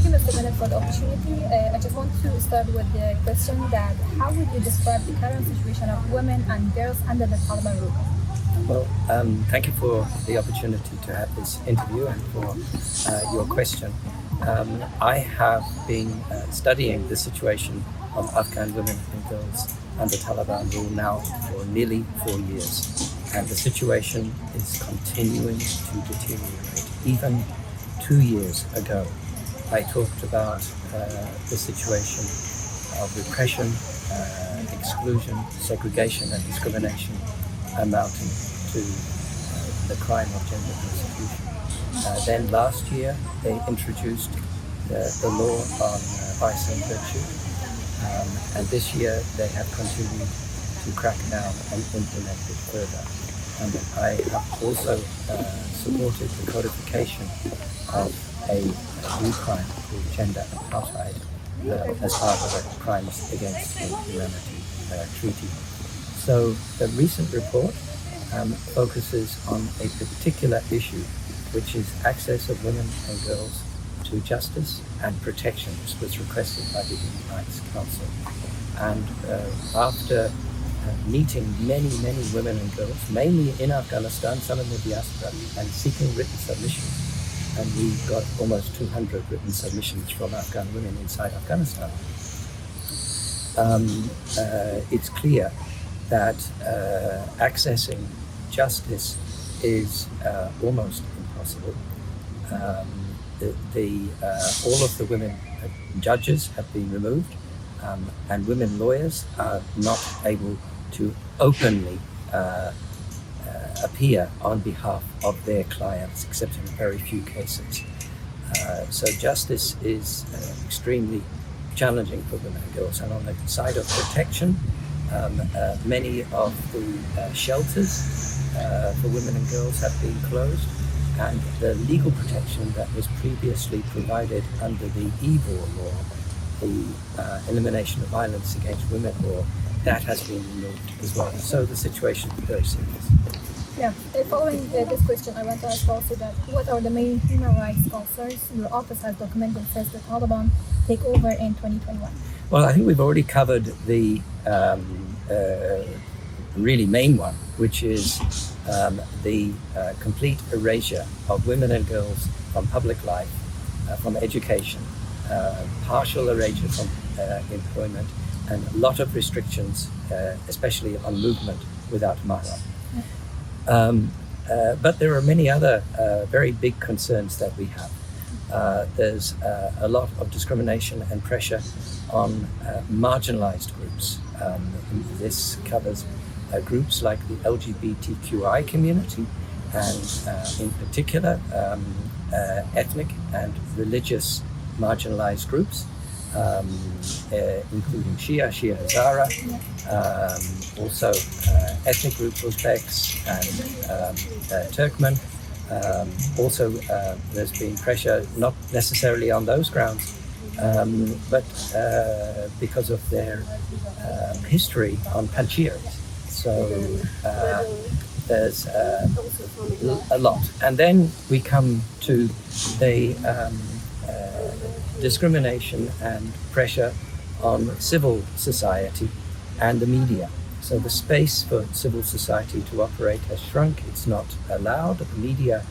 you, Mr. Bennett, for the opportunity. I just want to start with the question that how would you describe the current situation of women and girls under the Taliban rule? Well, thank you for the opportunity to have this interview and for your question. I have been studying the situation of Afghan women and girls under Taliban rule now for nearly 4 years. And the situation is continuing to deteriorate. Even 2 years ago, I talked about the situation of repression, exclusion, segregation and discrimination amounting to the crime of gender persecution. Then last year, they introduced the law on vice and virtue. And this year, they have continued to crack down and implement it further. And I have also supported the codification of a new crime called gender apartheid as part of the Crimes Against Humanity Treaty. So the recent report focuses on a particular issue, which is access of women and girls to justice and protection. This was requested by the Human Rights Council. And after meeting many women and girls, mainly in Afghanistan, some in the diaspora, and seeking written submissions. And we got almost 200 written submissions from Afghan women inside Afghanistan. It's clear that accessing justice is almost impossible. All of the women judges have been removed, and women lawyers are not able to openly appear on behalf of their clients, except in very few cases. So justice is extremely challenging for women and girls. And on the side of protection, many of the shelters for women and girls have been closed, and the legal protection that was previously provided under the EVOR law, the Elimination of Violence Against Women law, that has been removed as well. So the situation is very serious. Yeah. Following this question, I want to ask also that what are the main human rights concerns your office has documented since the Taliban take over in 2021? Well, I think we've already covered the really main one, which is the complete erasure of women and girls from public life, from education, partial erasure from employment, and a lot of restrictions, especially on movement without mahram. But there are many other very big concerns that we have. There's a lot of discrimination and pressure on marginalized groups. This covers groups like the LGBTQI community, and in particular ethnic and religious marginalized groups, including Shia Hazara, also ethnic groups Uzbeks and Turkmen. Also, there's been pressure, not necessarily on those grounds, but because of their history on Panjshiris. So there's a lot. And then we come to the discrimination and pressure on civil society and the media. So the space for civil society to operate has shrunk. It's not allowed. The media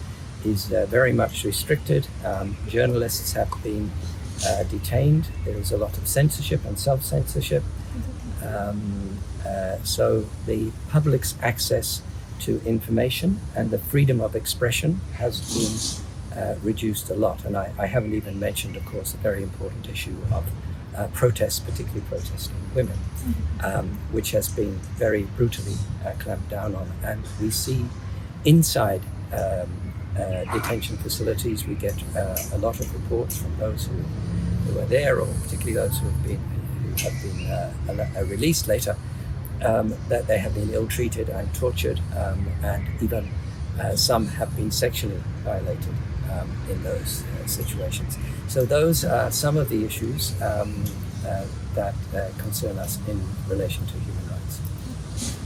is very much restricted. Journalists have been detained. There is a lot of censorship and self-censorship. So the public's access to information and the freedom of expression has been reduced a lot. And I haven't even mentioned, of course, the very important issue of protests, particularly protesting women, which has been very brutally clamped down on. And we see inside detention facilities, we get a lot of reports from those who are there, or particularly those who have been released later, that they have been ill-treated and tortured, and even some have been sexually violated in those situations. So those are some of the issues that concern us in relation to human rights.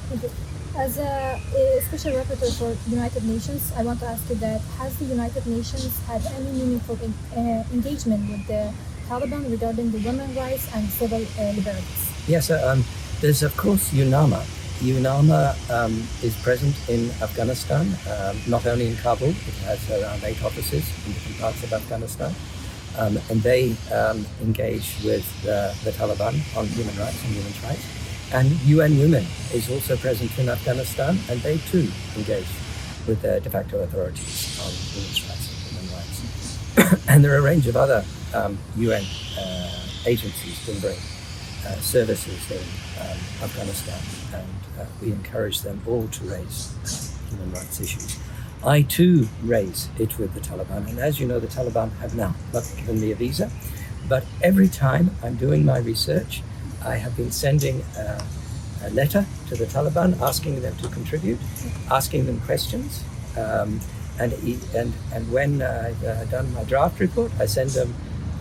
Thank you. As a Special Rapporteur for United Nations, I want to ask you that has the United Nations had any meaningful engagement with the Taliban regarding the women's rights and civil liberties? Yes, there's of course UNAMA. UNAMA is present in Afghanistan, not only in Kabul. It has around 8 offices in different parts of Afghanistan. And they engage with the Taliban on human rights and women's rights. And UN Women is also present in Afghanistan, and they too engage with the de facto authorities on women's rights and human rights. And there are a range of other UN agencies delivering services in Afghanistan, and we encourage them all to raise human rights issues. I too raise it with the Taliban, and as you know, the Taliban have now not given me a visa, but every time I'm doing my research, I have been sending a letter to the Taliban asking them to contribute, asking them questions, and when I've done my draft report, I send them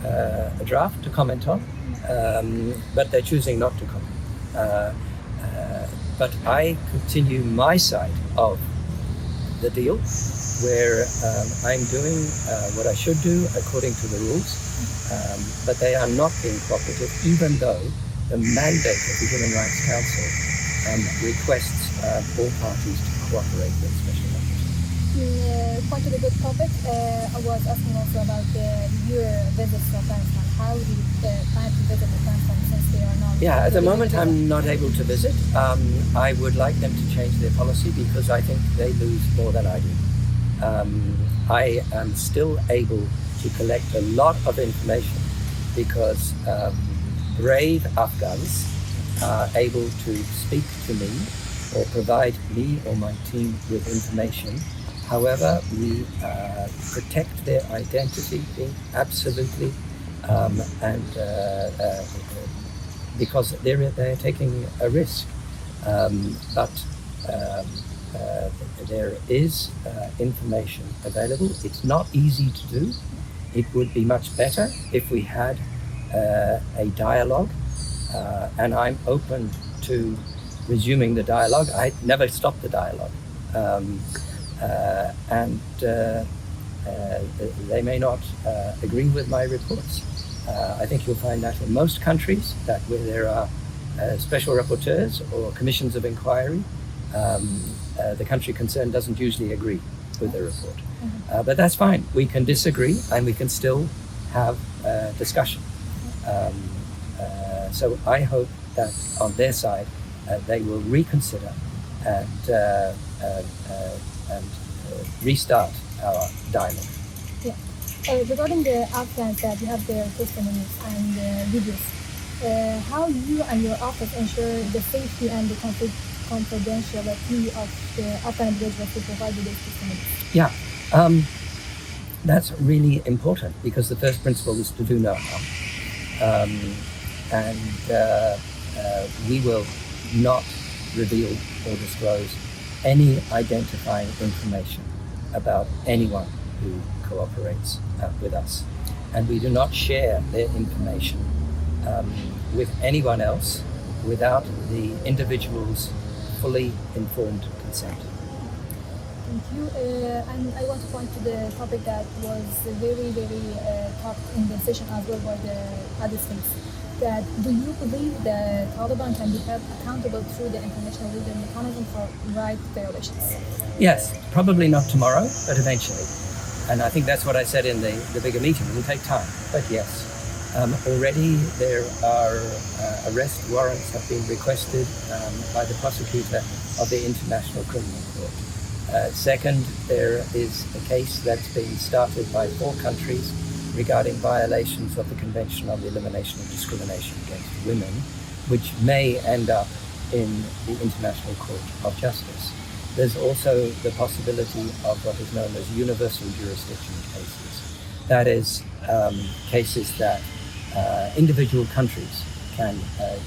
a draft to comment on, but they're choosing not to comment. But I continue my side of the deal, where I'm doing what I should do according to the rules, but they are not being cooperative, even though the mandate of the Human Rights Council requests all parties to cooperate with Special Rapporteur. Quite a good topic. I was asking also about your visits to Afghanistan. How do you plan to visit Afghanistan since they are not? Yeah, at the moment I'm not able to visit. I would like them to change their policy because I think they lose more than I do. I am still able to collect a lot of information because brave Afghans are able to speak to me or provide me or my team with information. However, we protect their identity absolutely, and because they're taking a risk. But there is information available. It's not easy to do. It would be much better if we had a dialogue, and I'm open to resuming the dialogue. I never stop the dialogue, and they may not agree with my reports. I think you'll find that in most countries, that where there are special rapporteurs or commissions of inquiry, the country concerned doesn't usually agree with the report. But that's fine. We can disagree and we can still have discussion. So I hope that on their side they will reconsider and restart our dialogue. Yeah. Regarding the Afghans that you have their testimonies and videos, how you and your office ensure the safety and the confidentiality of the Afghan individuals who provide you these testimonies? Yeah, that's really important because the first principle is to do no harm. And we will not reveal or disclose any identifying information about anyone who cooperates with us. And we do not share their information with anyone else without the individual's fully informed consent. Thank you. And I want to point to the topic that was very, very talked in the session as well by the other states. That do you believe the Taliban can be held accountable through the international legal mechanism for right violations? Yes, probably not tomorrow, but eventually. And I think that's what I said in the bigger meeting. It will take time, but yes. Already there are arrest warrants have been requested by the prosecutor of the International Criminal Court. Second, there is a case that's been started by 4 countries regarding violations of the Convention on the Elimination of Discrimination Against Women, which may end up in the International Court of Justice. There's also the possibility of what is known as universal jurisdiction cases. That is, cases that individual countries can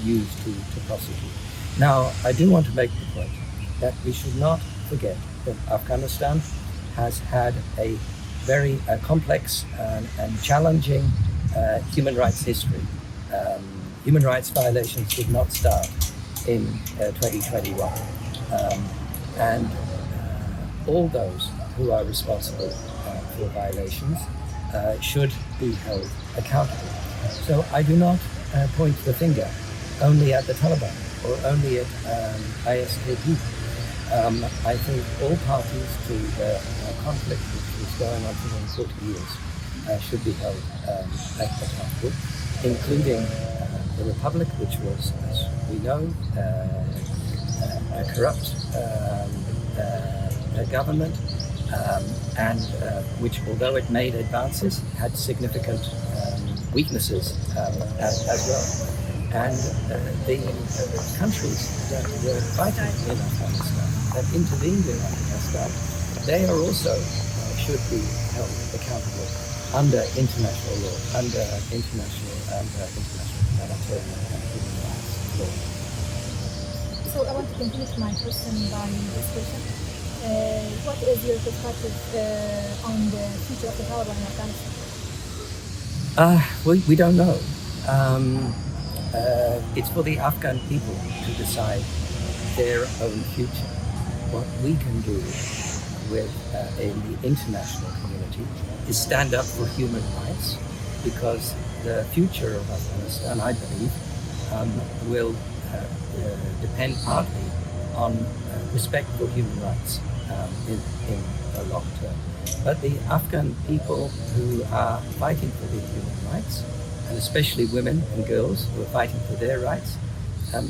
use to prosecute. Now, I do want to make the point that we should not forget that Afghanistan has had a very complex and challenging human rights history. Human rights violations did not start in 2021. and all those who are responsible for violations should be held accountable. So I do not point the finger only at the Taliban or only at ISKP. I think all parties to the conflict, which is going on for more than 40 years, should be held accountable, including the Republic, which was, as we know, a corrupt government, and which, although it made advances, had significant weaknesses as well. And the countries that were fighting in Afghanistan, that intervened in Afghanistan, they are also should be held accountable under international law, under international humanitarian and human rights law. So I want to continue my question by this question. What is your perspective on the future of the Taliban in Afghanistan? We don't know. It's for the Afghan people to decide their own future. What we can do with in the international community is stand up for human rights, because the future of Afghanistan, I believe, will depend partly on respect for human rights in the long term. But the Afghan people who are fighting for their human rights, and especially women and girls who are fighting for their rights,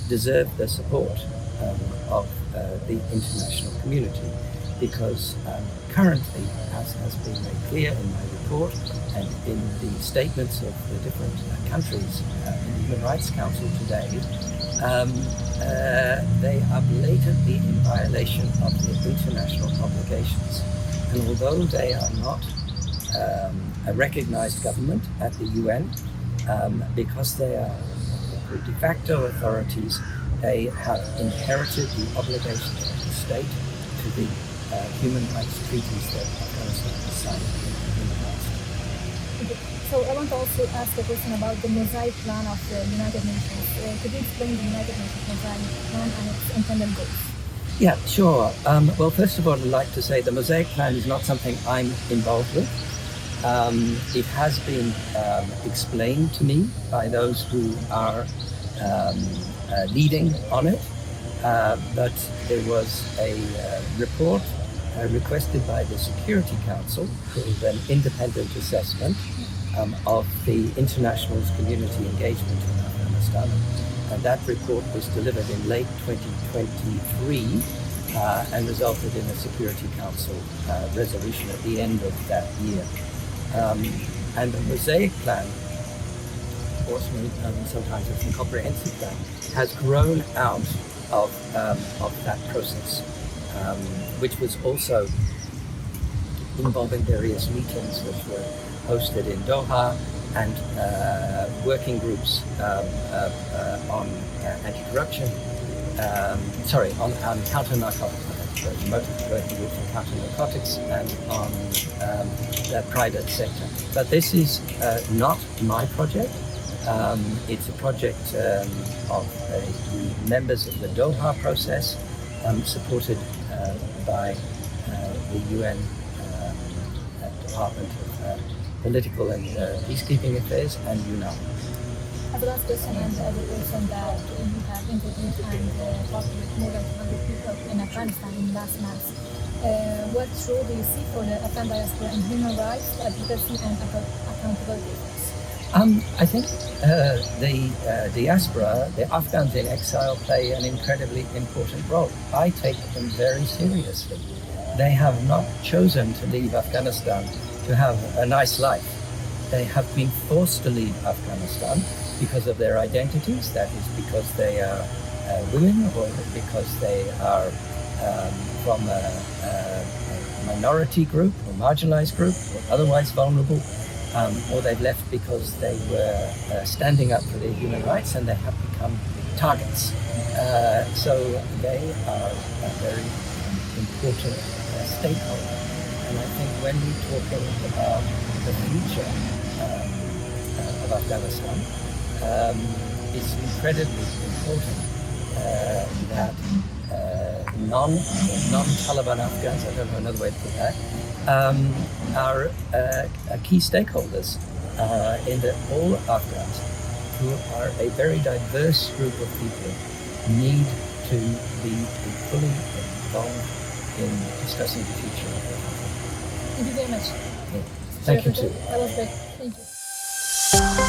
deserve the support of the international community, because currently, as has been made clear in my report and in the statements of the different countries in the Human Rights Council today, they are blatantly in violation of the international obligations. And although they are not a recognized government at the UN, because they are de facto authorities, they have inherited the obligations of the state to the human rights treaties that Afghanistan has signed in the past. Okay. So I want to also ask a question about the Mosaic Plan of the United Nations. Could you explain the United Nations Mosaic Plan and its intended goals? Yeah, sure. Well, first of all, I'd like to say the Mosaic Plan is not something I'm involved with. It has been explained to me by those who are leading on it, but there was a report requested by the Security Council called an independent assessment of the international community engagement in Afghanistan. And that report was delivered in late 2023 and resulted in a Security Council resolution at the end of that year. And the Mosaic Plan, also sometimes it's a comprehensive plan, has grown out of that process, which was also involving various meetings which were hosted in Doha, and working groups on anti-corruption, on counter-narcotics, working groups on counter-narcotics and on the private sector. But this is not my project. It's a project of the members of the Doha process, supported by the UN Department of Political and Peacekeeping Affairs and UNAM. As a last question, and as a person that you have interviewed and talked with more than 200 people in Afghanistan in the last months, what role do you see for the Afghan diaspora in human rights, advocacy, and accountability? I think the diaspora, the Afghans in exile, play an incredibly important role. I take them very seriously. They have not chosen to leave Afghanistan to have a nice life. They have been forced to leave Afghanistan because of their identities. That is because they are women, or because they are from a minority group or marginalized group or otherwise vulnerable, or they've left because they were standing up for their human rights and they have become targets. So they are a very important stakeholder. And I think when we're talking about the future of Afghanistan, it's incredibly important that non-Taliban Afghans, I don't know another way to put that, are key stakeholders in that all Afghans, who are a very diverse group of people, need to be fully involved in discussing the future of their country. Thank you very much. Thank you too. That was great. Thank you.